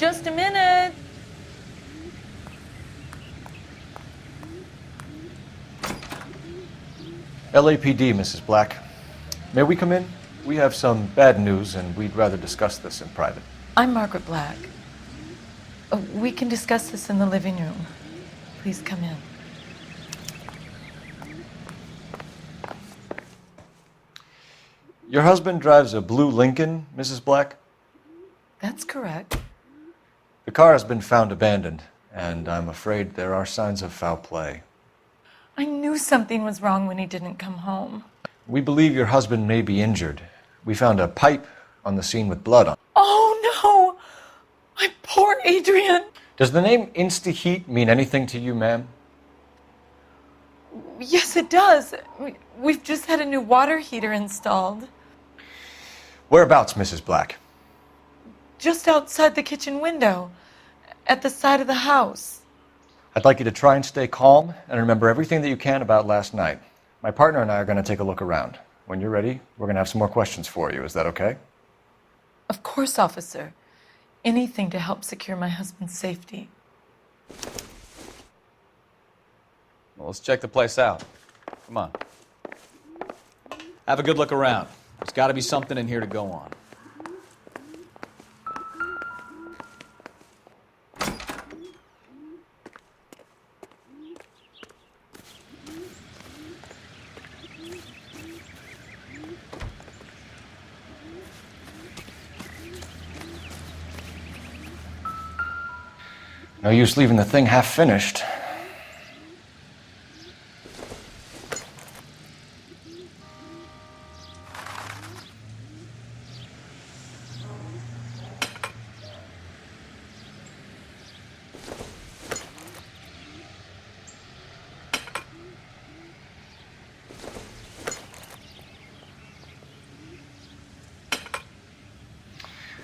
Just a minute. LAPD, Mrs. Black. May we come in? We have some bad news, and we'd rather discuss this in private. I'm Margaret Black. We can discuss this in the living room. Please come in. Your husband drives a blue Lincoln, Mrs. Black? That's correct. The car has been found abandoned, and I'm afraid there are signs of foul play. I knew something was wrong when he didn't come home. We believe your husband may be injured. We found a pipe on the scene with blood on it. Oh no! My poor Adrian! Does the name Insta-Heat mean anything to you, ma'am? Yes, it does. We've just had a new water heater installed. Whereabouts, Mrs. Black? Just outside the kitchen window, at the side of the house. I'd like you to try and stay calm and remember everything that you can about last night. My partner and I are going to take a look around. When you're ready, we're going to have some more questions for you. Is that okay? Of course, officer. Anything to help secure my husband's safety. Well, let's check the place out. Come on. Have a good look around. There's got to be something in here to go on. No use leaving the thing half finished.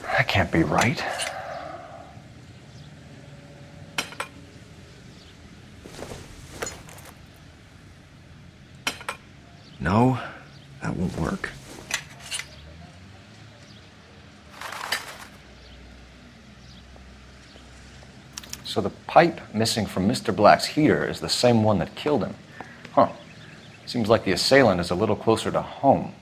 That can't be right. No, that won't work. So the pipe missing from Mr. Black's heater is the same one that killed him. Huh. Seems like the assailant is a little closer to home.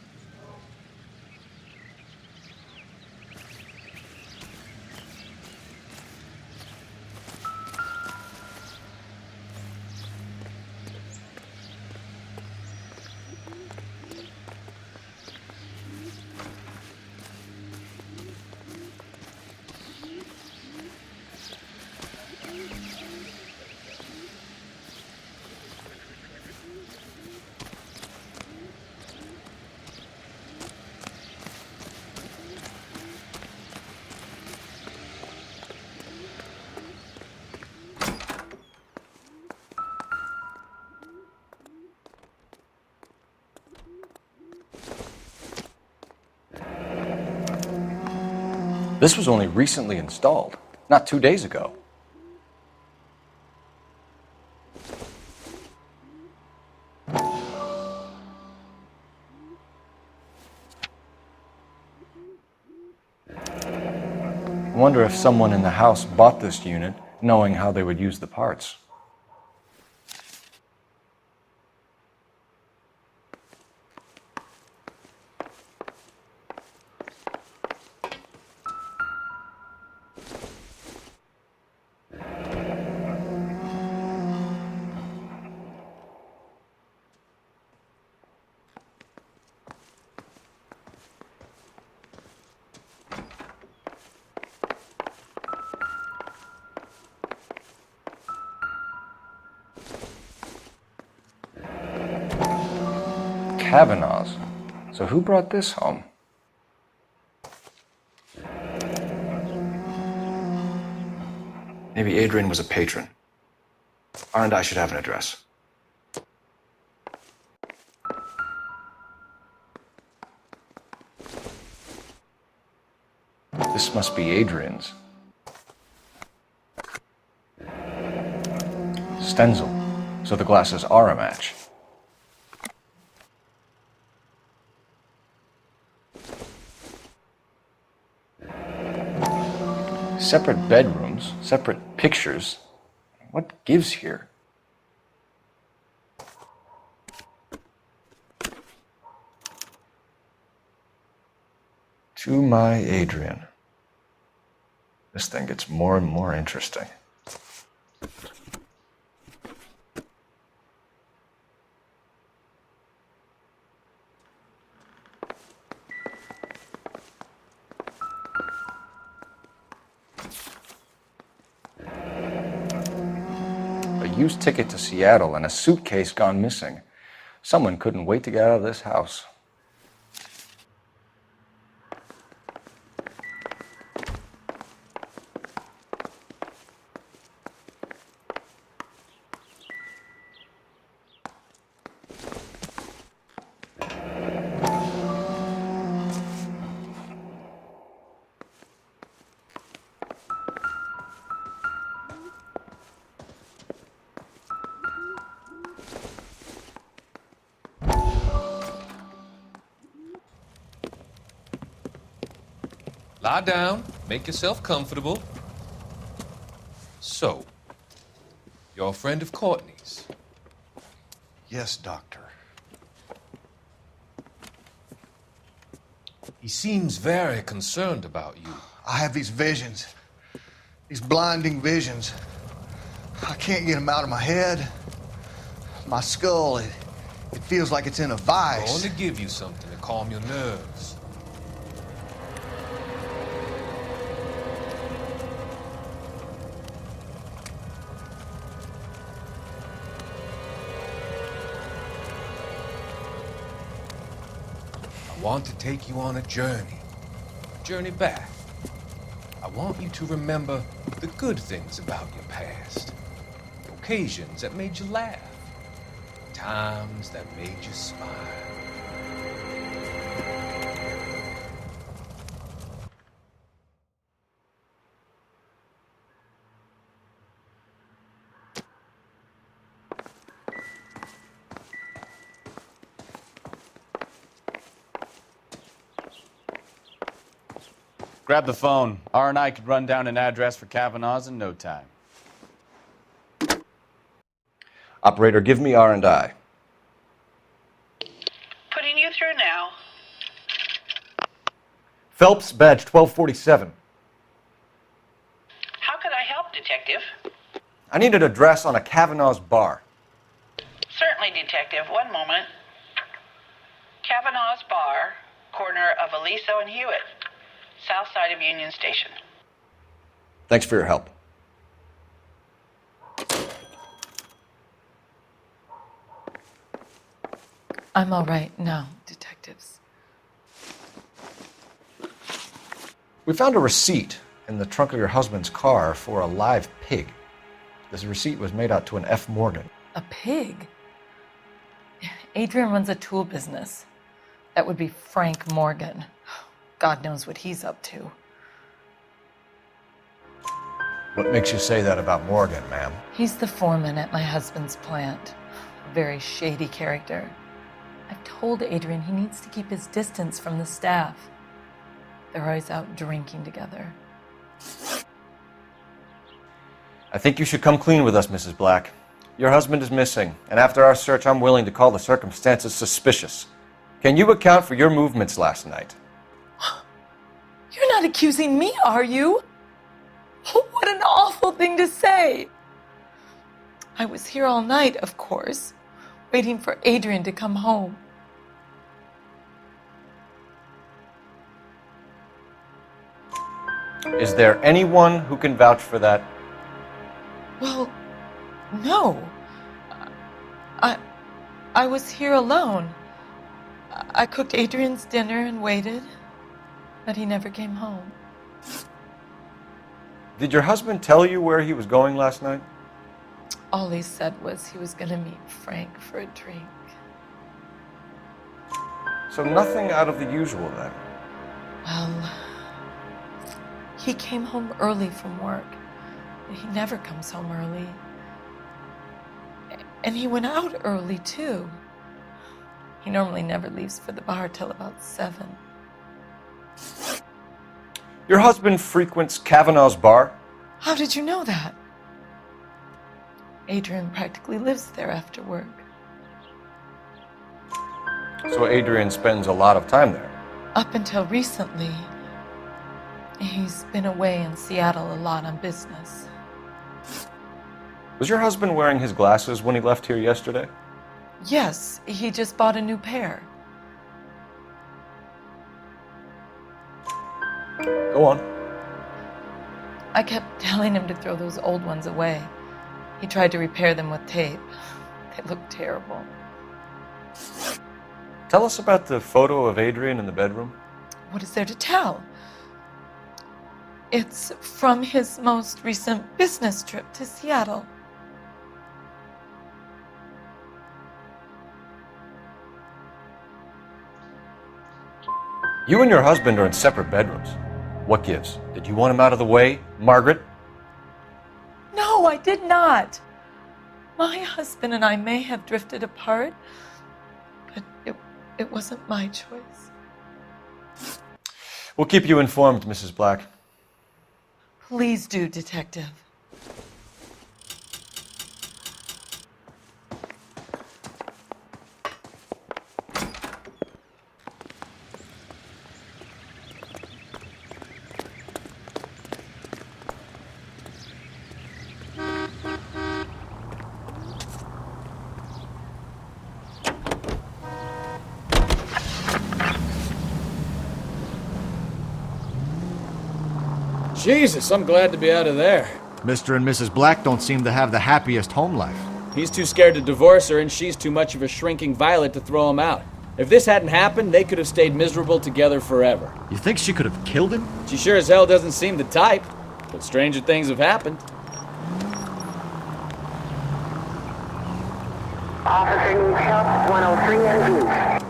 This was only recently installed, not 2 days ago. I wonder if someone in the house bought this unit knowing how they would use the parts. Kavanaugh's. So who brought this home? Maybe Adrian was a patron. R&I should have an address. This must be Adrian's. Stenzel. So the glasses are a match. Separate bedrooms, separate pictures. What gives here? To my Adrian. This thing gets more and more interesting. A used ticket to Seattle and a suitcase gone missing. Someone couldn't wait to get out of this house. Lie down, make yourself comfortable. So, you're a friend of Courtney's. Yes, Doctor. He seems very concerned about you. I have these visions, these blinding visions. I can't get them out of my head. My skull, it feels like it's in a I vice. want to give you something to calm your nerves. I want to take you on a journey back. I want you to remember the good things about your past, the occasions that made you laugh, times that made you smile. Grab the phone. R&I could run down an address for Kavanaugh's in no time. Operator, give me R&I. Putting you through now. Phelps, badge 1247. How could I help, Detective? I need an address on a Kavanaugh's bar. Certainly, Detective. One moment. Kavanaugh's Bar, corner of Aliso and Hewitt, south side of Union Station. Thanks for your help. I'm all right now, detectives. We found a receipt in the trunk of your husband's car for a live pig. This receipt was made out to an F. Morgan. A pig? Adrian runs a tool business. That would be Frank Morgan. God knows what he's up to. What makes you say that about Morgan, ma'am? He's the foreman at my husband's plant. A very shady character. I've told Adrian he needs to keep his distance from the staff. They're always out drinking together. I think you should come clean with us, Mrs. Black. Your husband is missing, and after our search, I'm willing to call the circumstances suspicious. Can you account for your movements last night? You're not accusing me, are you? What an awful thing to say. I was here all night, of course, waiting for Adrian to come home. Is there anyone who can vouch for that? Well, no. I was here alone. I cooked Adrian's dinner and waited, but he never came home. Did your husband tell you where he was going last night? All he said was he was going to meet Frank for a drink. So nothing out of the usual then. Well, he came home early from work. He never comes home early. And he went out early, too. He normally never leaves for the bar till about 7. Your husband frequents Kavanaugh's bar? How did you know that? Adrian practically lives there after work. So Adrian spends a lot of time there. Up until recently, he's been away in Seattle a lot on business. Was your husband wearing his glasses when he left here yesterday? Yes, he just bought a new pair. Go on. I kept telling him to throw those old ones away. He tried to repair them with tape. They looked terrible. Tell us about the photo of Adrian in the bedroom. What is there to tell? It's from his most recent business trip to Seattle. You and your husband are in separate bedrooms. What gives? Did you want him out of the way, Margaret? No, I did not. My husband and I may have drifted apart, but it wasn't my choice. We'll keep you informed, Mrs. Black. Please do, Detective. Jesus, I'm glad to be out of there. Mr. and Mrs. Black don't seem to have the happiest home life. He's too scared to divorce her, and she's too much of a shrinking violet to throw him out. If this hadn't happened, they could have stayed miserable together forever. You think she could have killed him? She sure as hell doesn't seem the type, but stranger things have happened. Officer needs help, 103 and East.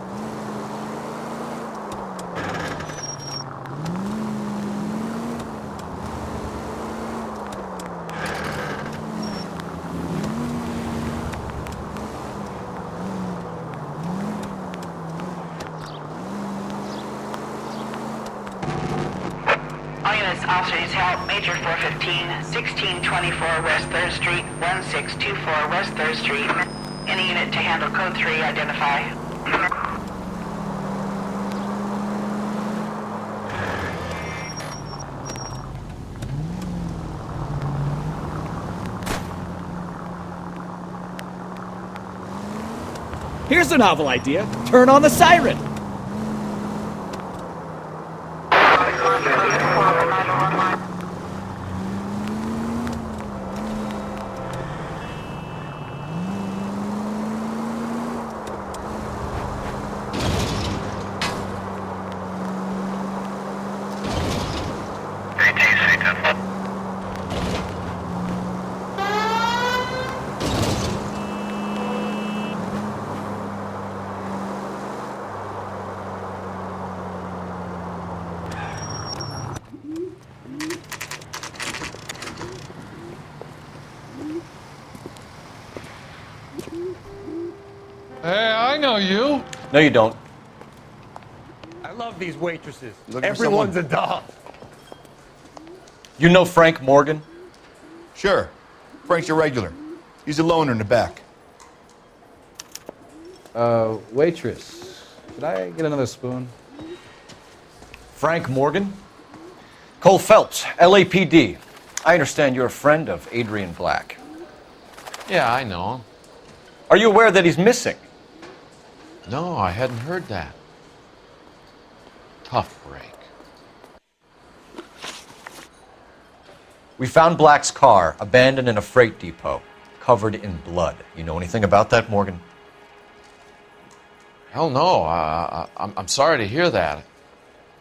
All units, officer needs help. Major 415, 1624 West 3rd Street, 1624 West 3rd Street. Any unit to handle code 3, identify. Here's a novel idea. Turn on the siren. Hey, I know you. No, you don't. I love these waitresses. Everyone's a doll. You know Frank Morgan? Sure. Frank's a regular. He's a loner in the back. Waitress. Could I get another spoon? Frank Morgan? Cole Phelps, LAPD. I understand you're a friend of Adrian Black. Yeah, I know him. Are you aware that he's missing? No, I hadn't heard that. Tough break. We found Black's car abandoned in a freight depot, covered in blood. You know anything about that, Morgan? Hell no. I'm sorry to hear that.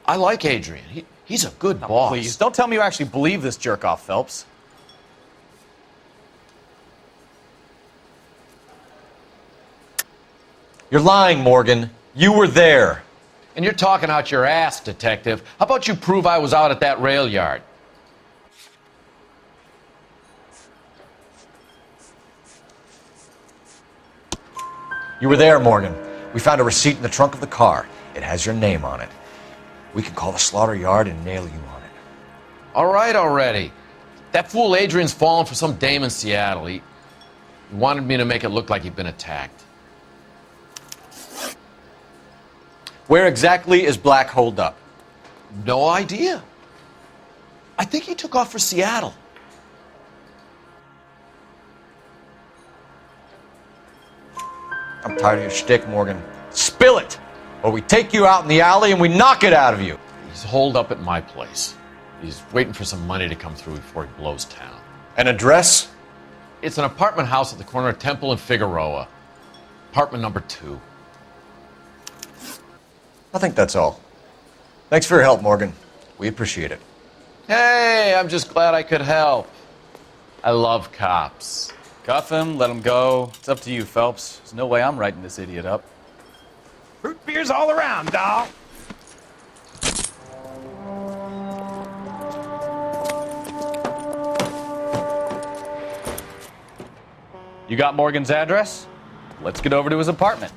I like Adrian. He's a good boss. Please, don't tell me you actually believe this jerk-off, Phelps. You're lying, Morgan. You were there. And you're talking out your ass, detective. How about you prove I was out at that rail yard? You were there, Morgan. We found a receipt in the trunk of the car. It has your name on it. We can call the slaughter yard and nail you on it. All right already. That fool Adrian's fallen for some dame in Seattle. He wanted me to make it look like he'd been attacked. Where exactly is Black holed up? No idea. I think he took off for Seattle. I'm tired of your shtick, Morgan. Spill it! Or we take you out in the alley and we knock it out of you. He's holed up at my place. He's waiting for some money to come through before he blows town. An address? It's an apartment house at the corner of Temple and Figueroa. Apartment number 2. I think that's all. Thanks for your help, Morgan. We appreciate it. Hey, I'm just glad I could help. I love cops. Cuff him, let him go. It's up to you, Phelps. There's no way I'm writing this idiot up. Root beers all around, dawg. You got Morgan's address? Let's get over to his apartment.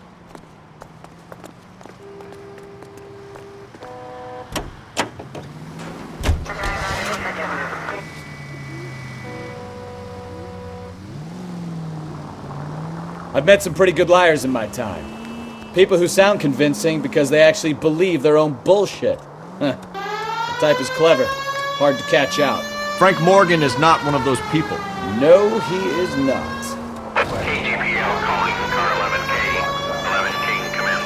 I've met some pretty good liars in my time. People who sound convincing because they actually believe their own bullshit. The type is clever, hard to catch out. Frank Morgan is not one of those people. No, he is not. KGPL calling from car 11K. 11K can come in.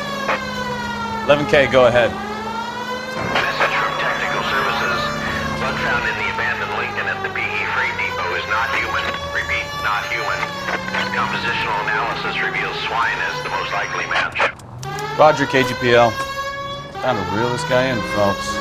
11K, go ahead. Message from Technical Services. Blood found in the abandoned Lincoln at the PE Freight Depot is not human. Repeat, not human. Compositional analysis reveals swine as the most likely match. Roger, KGPL. Time to reel this guy in, Phelps.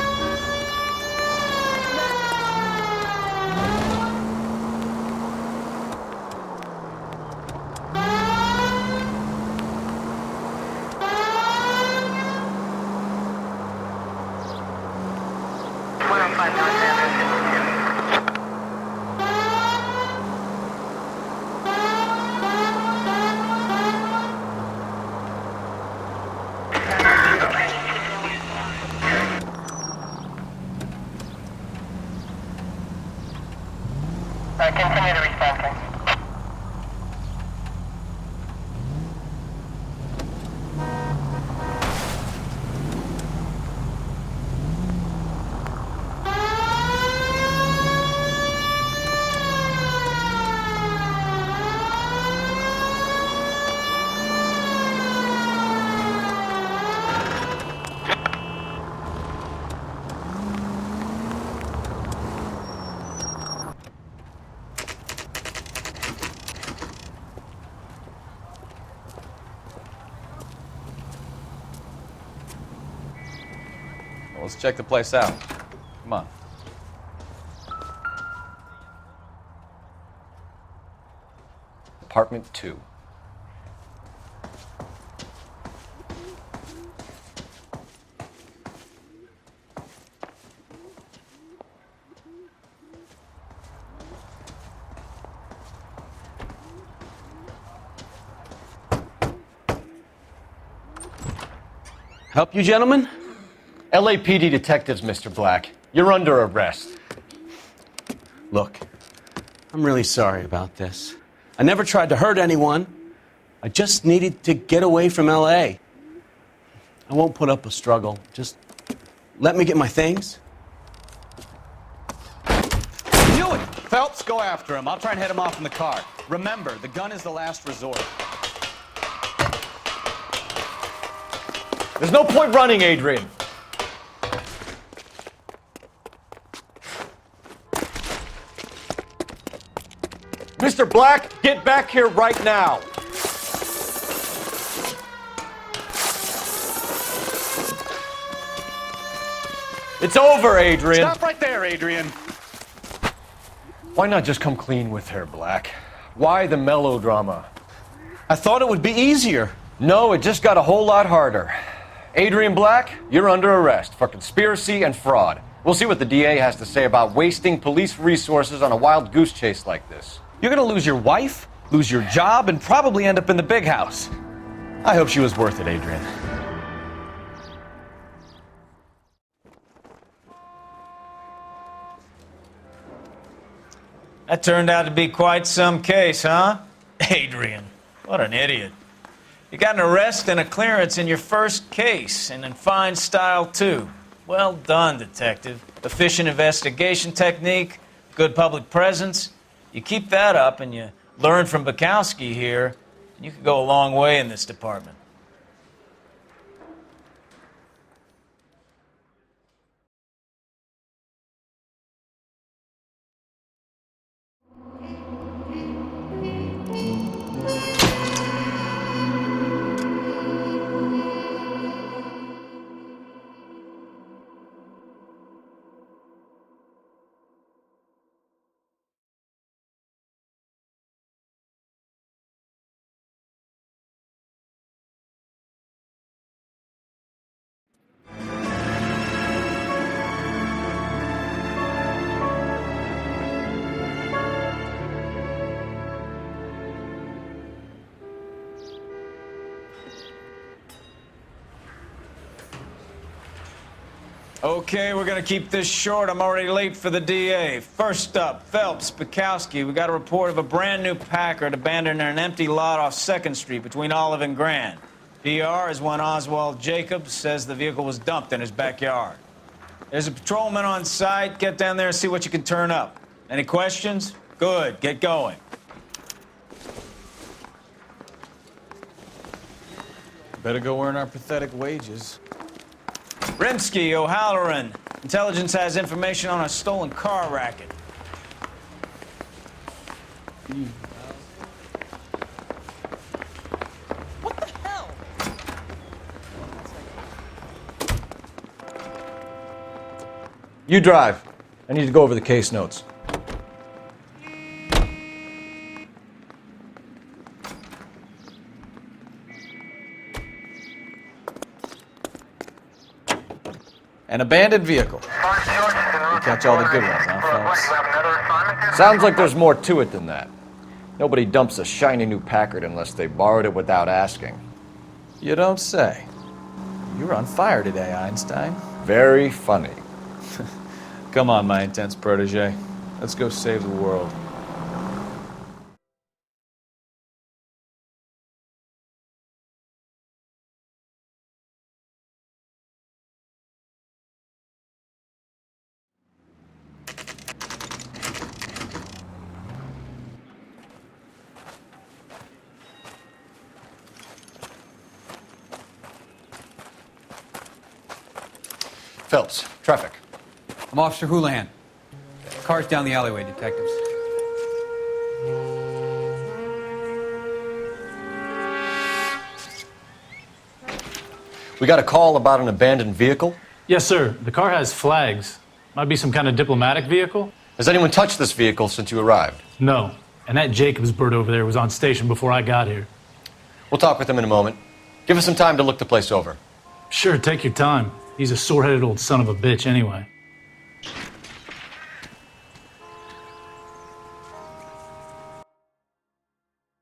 Continue to respond, please. Let's check the place out. Come on. Apartment 2. Help you, gentlemen? LAPD detectives, Mr. Black. You're under arrest. Look, I'm really sorry about this. I never tried to hurt anyone. I just needed to get away from LA. I won't put up a struggle. Just let me get my things. Knew it! Phelps, go after him. I'll try and head him off in the car. Remember, the gun is the last resort. There's no point running, Adrian. Mr. Black, get back here right now. It's over, Adrian. Stop right there, Adrian. Why not just come clean with her, Black? Why the melodrama? I thought it would be easier. No, it just got a whole lot harder. Adrian Black, you're under arrest for conspiracy and fraud. We'll see what the DA has to say about wasting police resources on a wild goose chase like this. You're gonna lose your wife, lose your job, and probably end up in the big house. I hope she was worth it, Adrian. That turned out to be quite some case, huh? Adrian, what an idiot. You got an arrest and a clearance in your first case, and in fine style, too. Well done, detective. Efficient investigation technique, good public presence. You keep that up and you learn from Bukowski here, and you could go a long way in this department. Okay, we're gonna keep this short. I'm already late for the DA. First up, Phelps, Bukowski. We got a report of a brand new Packard abandoned in an empty lot off 2nd Street between Olive and Grand. PR is one Oswald Jacobs says the vehicle was dumped in his backyard. There's a patrolman on site. Get down there and see what you can turn up. Any questions? Good, get going. Better go earn our pathetic wages. Rimsky, O'Halloran. Intelligence has information on a stolen car racket. What the hell? You drive. I need to go over the case notes. An abandoned vehicle. You catch all the good ones, huh, Phelps? Sounds like there's more to it than that. Nobody dumps a shiny new Packard unless they borrowed it without asking. You don't say. You're on fire today, Einstein. Very funny. Come on, my intense protege. Let's go save the world. Phelps, traffic. I'm Officer Houlihan. Car's down the alleyway, detectives. We got a call about an abandoned vehicle? Yes, sir. The car has flags. Might be some kind of diplomatic vehicle. Has anyone touched this vehicle since you arrived? No. And that Jacobs bird over there was on station before I got here. We'll talk with him in a moment. Give us some time to look the place over. Sure, take your time. He's a sore-headed old son of a bitch anyway.